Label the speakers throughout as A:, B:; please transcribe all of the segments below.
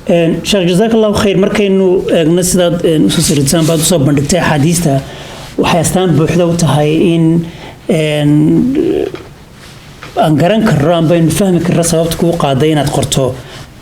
A: sheekh jazakallahu khayr markaynu eegno sidaad usoo saridsaan baad usoo bandhigtay axaadiista waxay astaan buuxda u tahay in aan garan karro aan baynu fahmi karro sababta kuu qaaday inaad qorto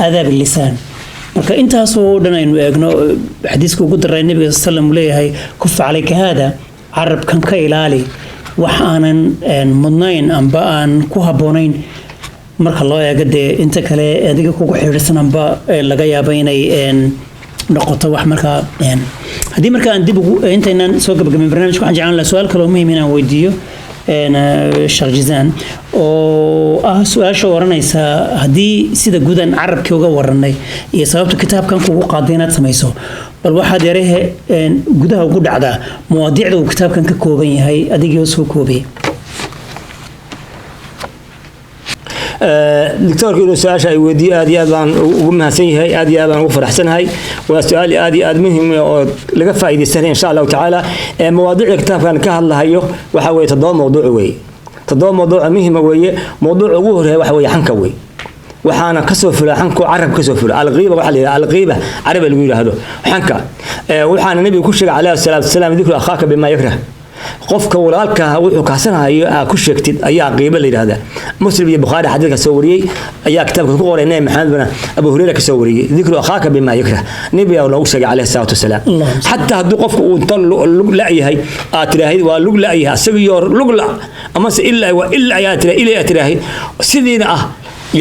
A: aadaab lisaan marka intaasoo dhan aynu eegno xadiiska ugu daray nabiga sallam leeyahay kufa calayka haada carabkan ka ilaali wax aanan mudnayn amba aan ku habboonayn marka loo eego dee inta kale adiga kugu xiriirsan amba laga yaabo inay noqoto wax markaa haddii marka aan dib ugu intaynaan soo gabagabayn barnaamijka waxaan jeclaan lahaa su-aal kaloo muhiim inaan weydiiyo sheekh jizaan oo ah su-aasha oranaysa haddii sida gudan carabkii uga waranay iyo sababta kitaabkan kugu qaaday inaad samayso bal waxaad yarehe gudaha ugu dhacdaa mawaadiicda uu kitaabkan ka kooban yahay adigii soo koobay
B: دكتور كيلو سؤال أي ودي آدي أبان ومها سيها آدي أبان وفرحسن هاي وسؤال آدي مهم لقى فائدة سنة إن شاء الله تعالى مواضيع الكتاب كان كهلا هيو وحاول تضام موضوع وي تضام موضوع مهم وي موضوع وجوه هي وحاول حنكوي وحنا كسر فلا حنكو عرب كسر فلا الغيبة وحلي الغيبة عرب اللي يقول هذا حنكا وحنا النبي كل شيء عليه الصلاة والسلام ذكر أخاك بما يكره qofka walaalka wuxuu kaasanayo ku sheegtid ayaa qiimo leeyahay muslim iyo bukhari xadiiska soo wariyay ayaa kitaabka ku qoray nabi maxamed bin abu hurayra ka soo wariyay dhikru akhaka bima yakrah nabi oo lagu sheegay alayhi salatu wasalam hatta haduu qofku uu tan lug la yahay aatiraahid waa lug la yahay asagiyo lug la ama se illa ayaa tiraahid sidiina ah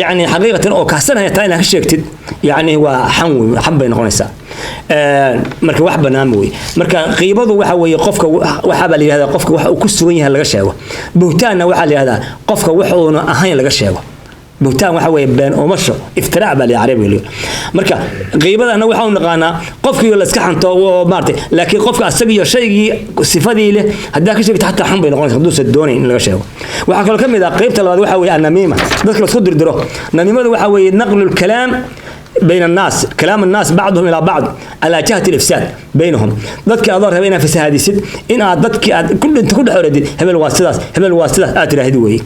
B: يعني حقيقة أو كحسنها تاينا هالشيء يعني وحنو حبة نقولنسا مركب واحد بناموي مركب قيبض وحوي قفك وحبة لهذا قفك وكسويها لقشة بهتان وحال هذا قفك وحونا أهين لقشة بهتان وحوي بين ومشى افتراء بالي عربي اللي مركب قيبض أنا وحول نقانا قفك ولا سكحن تو مارتي لكن قفك أستجي شيء صفاتي له هداك شيء حتى حنبي نقولنسا دوس الدوني لقشة وحكوا كم إذا قيبت الله وحوي النميمة ذكر صدر دروه نميمة وحوي نقل الكلام بين الناس كلام الناس بعضهم إلى بعض على جهة الإفساد بينهم ذاتك أظهر بين فساد سد إن ذاتك كل حردي هم الواسطات آتنا هدوي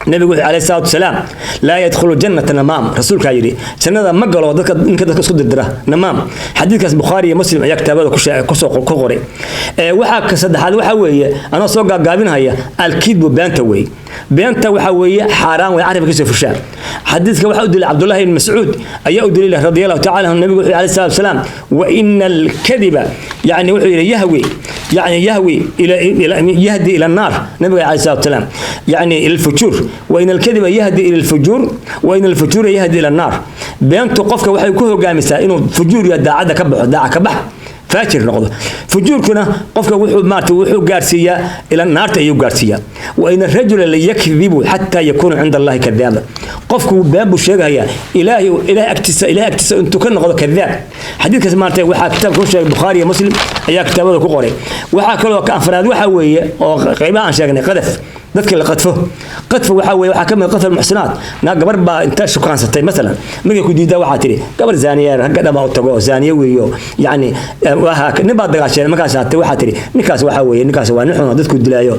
B: النبي عليه الصلاة والسلام لا يدخل الجنة نمام رسول كايري سنة ما قالوا ذاك إنك صد الدرة نمام حديث البخاري مسلم أياك تابع كسو كغري وحاك صد هذا وحوي أنا سوق قابين هيا الكذب بينتوي بينت وحوي حرام ويعرف كيف يفشل حديث وحود عبد الله بن مسعود أي أدري رضي الله تعالى عنه النبي عليه الصلاة والسلام وإن الكذب يعني يهوي يعني يهوي إلى يهدي إلى النار النبي عليه الصلاة والسلام يعني الفجور وإن الكذب يهدي إلى الفجور وإن الفجور يهدي إلى النار بينت قفك وحيكون قامسا إنه فجور يدعى كبح فاكر نقضه فجور كنا قفك وحو قارسية إلى النار تأيو قارسية وإن الرجل اللي يكذب حتى يكون عند الله كذابا قفك باب الشيء هي إلهي أكتسى أنتو كنا نقضه كذاب حديث كسمارته وحا كتاب كل شيء البخاري مسلم أيها كتابه كقري وحا كله كأفراد وحوية وقيمة عن شيء قذف ذكر اللي قذفه وحوي وحكم قذف المحسنات قبر با انت شكران ستي مثلا ما يكون دي دواء تري قبر زانيه هكذا ما تقو زانيه ويو يعني وهاك نبا دغاشين ما كاسات waxa tiri ninkaas waxa weeye ninkaas waa nixuna dadku dilaayo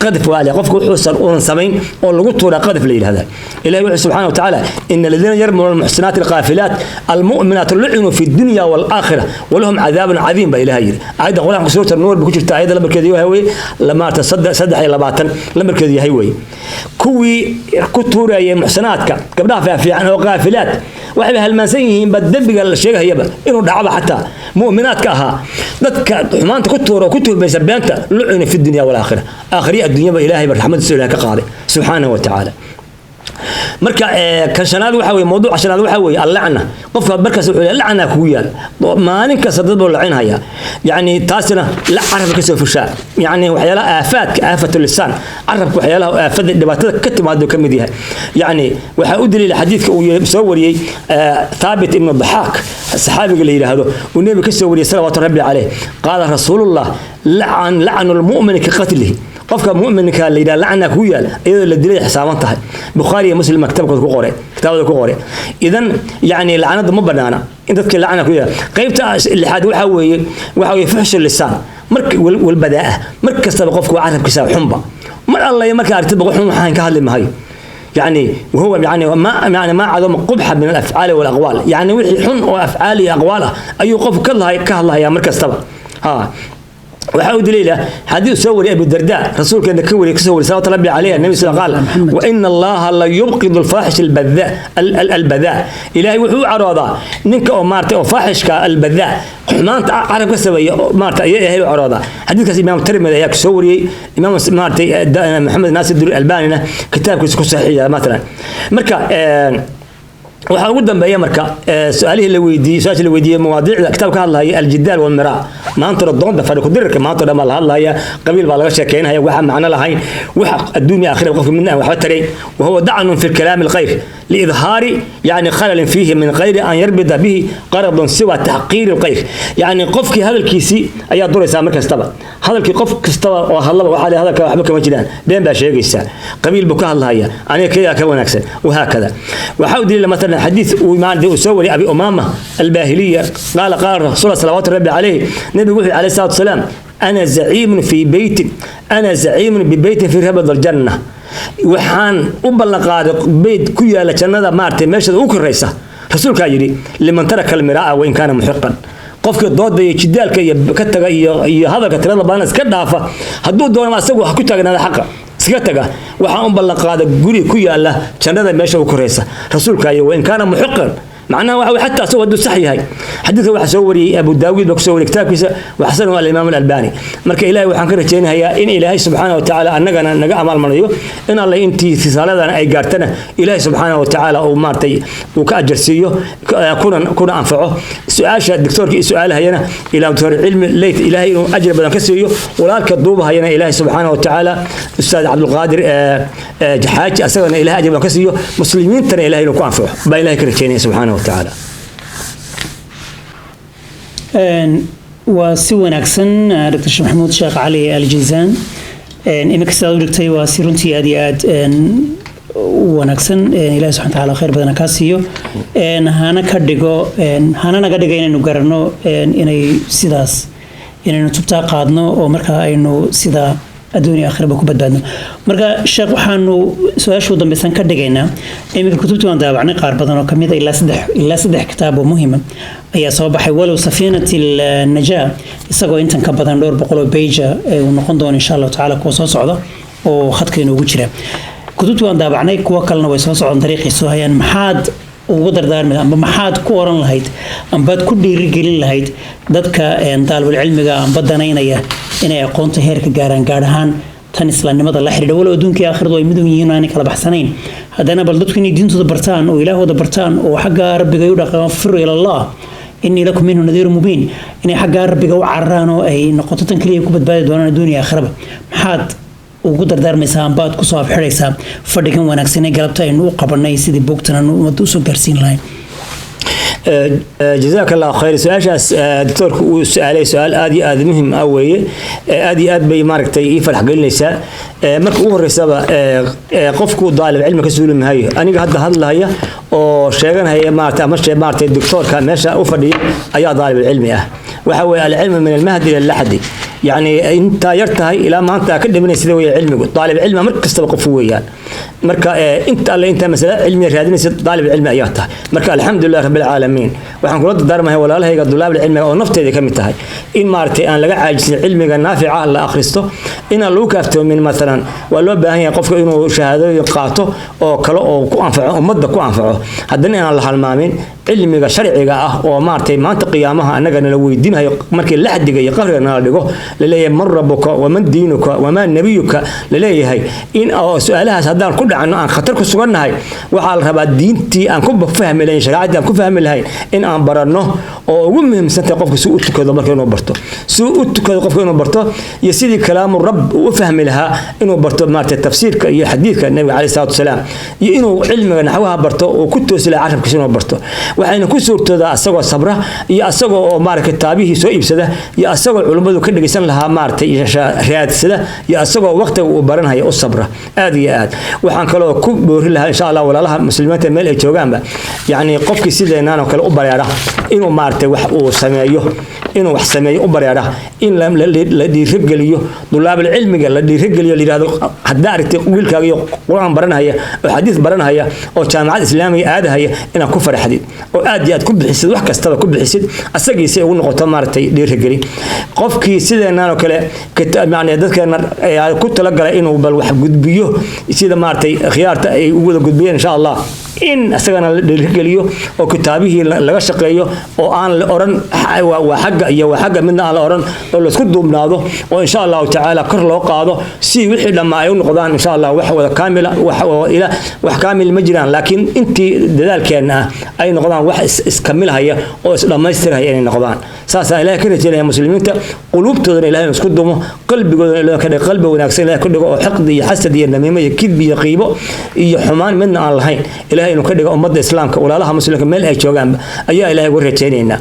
B: qadaf waali qofku xusan oo sameyn oo lagu tuura qadaf leeyahay ilaahay subhanahu wa ta'ala in alladhina yarmuna almuhsinat alqafilat almu'minat lu'inu fi ad-dunya wal akhirah wa lahum 'adhabun 'adhim ba ilaahay ayda quraanka suurta nuur ku jirta ayda lamarkeedu yahay lama tasadda 23 lamarkeedu yahay way kuwi ku tuurayay muhsinaadka gabdhaha fiican oo qafilat waxay halmaansan yihiin badbiga la sheegayaba inuu dhacdo xataa mu'minaadka aha dadka xumaanta ku tuuro ku tuubaysa beenta lucina fi dunya wal aakhirah aakhiriya adduunyada ilaahay barxamadiisa ilaahay ka qaaday subhanahu wa ta'ala marka kan shanaad waxa weeye mawduuca shanaad waxa weeye al-la'na qofka markaas wuxuu la'na ku yaal maalin kasta dad buu la'inaya yani taasina la carab ka soo fusha yani waxyaalaha aafatul lisan carabku waxyaalaha aafada dhibaatada ka timaado kamid yahay yani waxa u dilay xadiidka uu soo wariyay thabit ibn dhahak saxaabiga la yiraahdo uu nabi ka soo wariyay sallallahu rabbi alayhi qala rasuulullah la'an al-mu'min ka qatlihi qofka mu'minka la yiraahdo la'na ku yaal iyadoo la dilay xisaaban tahay bukhari muslim maktabka ku qoray idan yani la'nada ma banaana in dadka la'na ku yaal qaybta lixaad waxa weeye fuxsh lisan marka wal badaa marka kasta qofku carabkiisa xunba mar alla marka aragtid waxaan ka hadli mahay يعني وهو يعني ما عدم قبح من الافعال والاقوال يعني وحي حن وافعال اقواله اي قف كالله يا مركز طبعا وحاول دليله حديث سوري ابي الدرداء رسول كان كوري كسوري صلى الله عليه النبي صلى الله عليه وسلم قال وان الله لا يبغض الفاحش البذاء الهي وحو عراضه نينك او مارتي او فاحشك البذاء حمانت عرب كسبي مارتي هي عراضه حديث امام الترمذي ياك سوري امام مارتي محمد ناصر الالباني كتاب كسو صحيح مثلا مركا waxaa ugu dambeeya marka su'aalihii la weydiiyay mawaadiicda kitaabka hadlaya aljidaal wal miraa maanta doonta fadhiga dirka maanta dhama la hadlaya qabiil baa laga sheekeynaya waxa macna lahayn waxa adduunka aakhirada qof minna waxa taray وهو دعن في الكلام الغير لإظهار يعني خلل فيه من غير أن يربط به قرض سوى تحقير الغير يعني قفك هذا الكيسي أي دور يسامر كستبا هذا الكيف كستبا وهلا وحالي هذا كحبك مجدان بين باشيء يسا قبيل بكاء الله هي أنا كذا كون أكثر وهكذا وحاول دليل مثلا حديث وما عندي أسوري أبي أمامة الباهلية قال رسول صلوات ربي عليه نبي وحي عليه الصلاة والسلام أنا زعيم ببيت في ربض الجنة waxaan u ballan qaaday beed ku yaala jannada maartay meeshada ugu koreysa rasuulka yiri liman taraka almiraa wa in kana muhiqqan qofka dooda iyo jidaalka iyo ka taga iyo hadalka tirada badan iska dhaafa haduu doono asagu wax ku taagnaada xaq iska taga waxaan u ballan qaaday guri ku yaala jannada meesha ugu koreysa rasuulka yiri wa in kana muhiqqan معناه حتى سوى صحيح حديثه واحد سوري ابو داوود بكسوري كتاب كيسا وحسنه الامام الالباني مركا الهي waxaan ka rajeenayaa in ilaahay subhanahu wa ta'ala annagana naga amal mariyo in allah intii fisaaladan ay gaartana ilaahay subhanahu wa ta'ala oo maartay uu ka ajarsiyo kuna anfaco su'aasha doctorka su'aalahayna ila doctor cilmi leeyt ilaahay inuu ajr badan ka siiyo walaalka duubahayna ilaahay subhanahu wa ta'ala ustaad abdul qadir jahaaji asagana ilaahay ajr badan ka siiyo muslimiintana ilaahay inuu ku anfaco baa ilaahay ka rajeenayaa subhanahu وتعالى
A: وسوى نكسن دكتور محمود شيخ علي الجيزان إنك استدركتي وسيرنتي أديات ونكسن إلى سبحانه وتعالى خير بدنا كاسيو هانا كدقو هانا نقدق إنه نقرنو إنه سيداس إنه تبتع قادنو ومركا إنه سيدا الدنيا آخر بكو بدنا مركا الشيخ وحانو سؤال شو ضم بسان كدقينا إمك كتبت وان دابعني قار بدنا وكمية إلا صدح كتاب مهمة أي صواب حولو سفينة النجاة يساقو إنتن كبدان دور بقولو بيجا ونقون دون إن شاء الله تعالى كوسو صعودة وخد كينو وجرة كتبت وان دابعني كوكلنا ويسوسو عن طريق سوهيان محاد وقدر دار من أم محاد كورن لهيد أم باد كل رجال لهيد ذاتك طالب العلم أم بدنا إن يقون تهيرك جاران جارهان تنسل النمط الله حرد ولا دون كي آخر ضوي مدن يناني كلا بحسنين هذا أنا بلدت كني دين تدبرتان وإله دبرتان وحق ربي جيودا غفر إلى الله إني لكم منه نذير مبين إني حق ربي جو عرانو أي نقطة كلية كوبت بالد وانا الدنيا آخرها محاد وقدر دار مسام بعد كصاف حريسام فردكم ونكسيني قلبتها إنه قبلنا يسيد بوقتنا ودوسو كرسين لاين
B: جزاك الله خير سؤال دكتور سؤالي سؤال آدي مهم أوي آدي بي ماركتي يفرح قل نساء مركو الرسالة قفكو طالب علم كسول من هاي أنا قد هذا هي أو شيئا هي مارت الدكتور كان ماشى أفردي أي طالب العلم وحول العلم من المهد إلى اللحد يعني أنت يرتهي إلى ما أنت أكد من يسوي علمك طالب علم مركز توقفويا مركا أنت مثلا علمي رياضي طالب العلم أياتها مركا الحمد لله رب العالمين وحن كل دار ما هي ولا له طلاب العلم أو نفط إذا كم تهاي إن مارتي أنا لقى عاجز علمي النافع الله أخرسته إن لو كفته من مثلا ولو بهي قف إنه شهادة يقاطه أو كلا أو كأنفعه أو مدة كأنفعه هذني أنا الله المامين علمي شرعي أو مارتي ما أنت قيامها أنا قلنا لو يدينها مركي لا حد يقرر أنا لقاه للي من ربك ومن دينك وما نبيك للي هي إن أو سؤالها هذا كل عنه عن خطرك الصغرنا هاي وعلى ربع دينتي أن كوب فهم لين شرعت أن كوب فهم لهاي إن أن برناه أو ومهم سنتقف سوء كذا مركي نبرته سوء كذا قف نبرته يسير كلام الرب وفهم لها إنه برته مارت التفسير حديث النبي عليه الصلاة والسلام إنه علم نحوها برته وكنت سلا عشر كسر برته وحين كسر تدا أسقى صبره يأسقى مارك التابيه سوء بسده يأسقى العلماء كل جسم لها مارت رياض سده يأسقى وقت وبرنها يا الصبره هذه وحن كلو كبر لها إن شاء الله ولا لها مسلمات مال الجوجان يعني قفك سيدنا أنا كلو بريرة إنه مارت وسمايه inuu wax sameeyo u bareera in la dhiirigeliyo dulaab cilmiga la dhiirigeliyo liiraado hadda aragtay wiilkaaga iyo quraan baranaya oo xadiis baranaya oo jaamacad islaamiga aadahaya inaad ku faraxdid oo aad iyo aad ku bixisid wax kasta ku bixisid asagiisa ugu noqoto maartay dhiirigeli qofkii sideenan oo kale macna dadkeena ku tala galay inuu bal wax gudbiyo sida maartay khiyaarta ay ugu wada gudbiyeen insha Allah in asagana la dhiirigeliyo oo kitaabihii laga shaqeeyo oo aan la oran waa xagga midna aan la oran oo la isku duubnaado oo insha Allah ta'ala kor loo qaado si wixii dhammaay u noqdaan insha Allah wax wada kaamila wax kaamil ma jiraan laakiin intii dadaalkeena ay noqdaan wax iskamilhaya oo is dhamaystiraya inay noqdaan saasa Ilaahay ka rajeeyaa muslimiinta qulubtooda Ilaahay isku dumo qalbigooda Ilaahay ka dhigo qalbi wanaagsan Ilaahay ka dhigo oo xaqdi iyo xasad iyo namiimo iyo kidbi iyo qiibo iyo xumaan midna aan lahayn Ilaahay inuu ka dhigo ummadda islaamka walaalaha muslimka meel ay joogaan ayaa Ilaahay ugu rajaynaynaa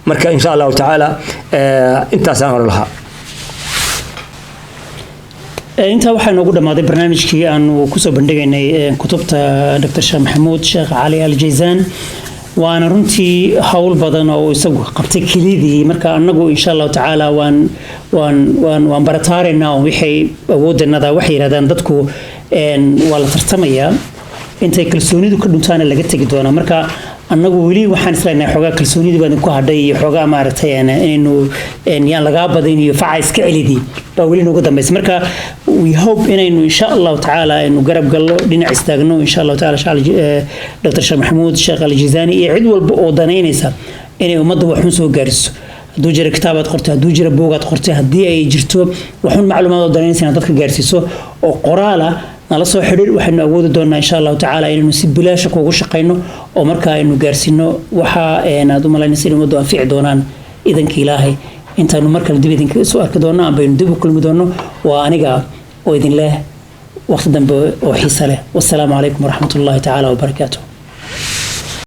B: marka insha Allah ta'ala intaas aan oran lahaa
A: inta waxaan ugu dhamaaday barnaamijkii aanu ku soo bandhigaynay kutubta Dr. Sheikh Maxamuud Sheikh Ali Al-Jizan waana runtii hawl badan oo isagu qabtay kilidii marka anagu insha Allah ta'ala waan barataarina oo wixii awoodnada wax yiraahdaan dadku waa la tartamaya intay kalsoonidu ka dhuntaan laga tagi doona marka annagu wali waxaan isleenahay xogaa kalsoonidu baan ku hadhay iyo xogaa maaragtay inuu yaan laga badin iyo faca iska celidi baa wali ugu dambeys marka we hope inaynu insha Allah ta'ala inuu garab gallo dhinac istaagno insha Allah ta'ala Dr. Sheikh Maxamuud Sheikh Al-Jizani iyo cid walba oo danaynaysa inay ummadda wax soo gaarsiiso haduu jira kitaabad qortay haduu jira buugaad qortay hadii ay jirto waxun macluumaad oo danaynaysa dadka gaarsiiso oo qoraala nala soo xiriir waxaanu awoodi doonaa insha Allah ta'ala inaynu si bilaash ugu shaqeyno oo marka aynu gaarsino waxa aad u malaynaysaa inuu ummaddu anfici doonaan idanka Ilaahay intaanu markale dib idinka soo arki doonaa baynu dib u kulmi doono waa aniga oo idin leh waqti dambe oo xiiso leh wassalaamu calaykum waraxmatullaahi ta'ala wa barakaatuh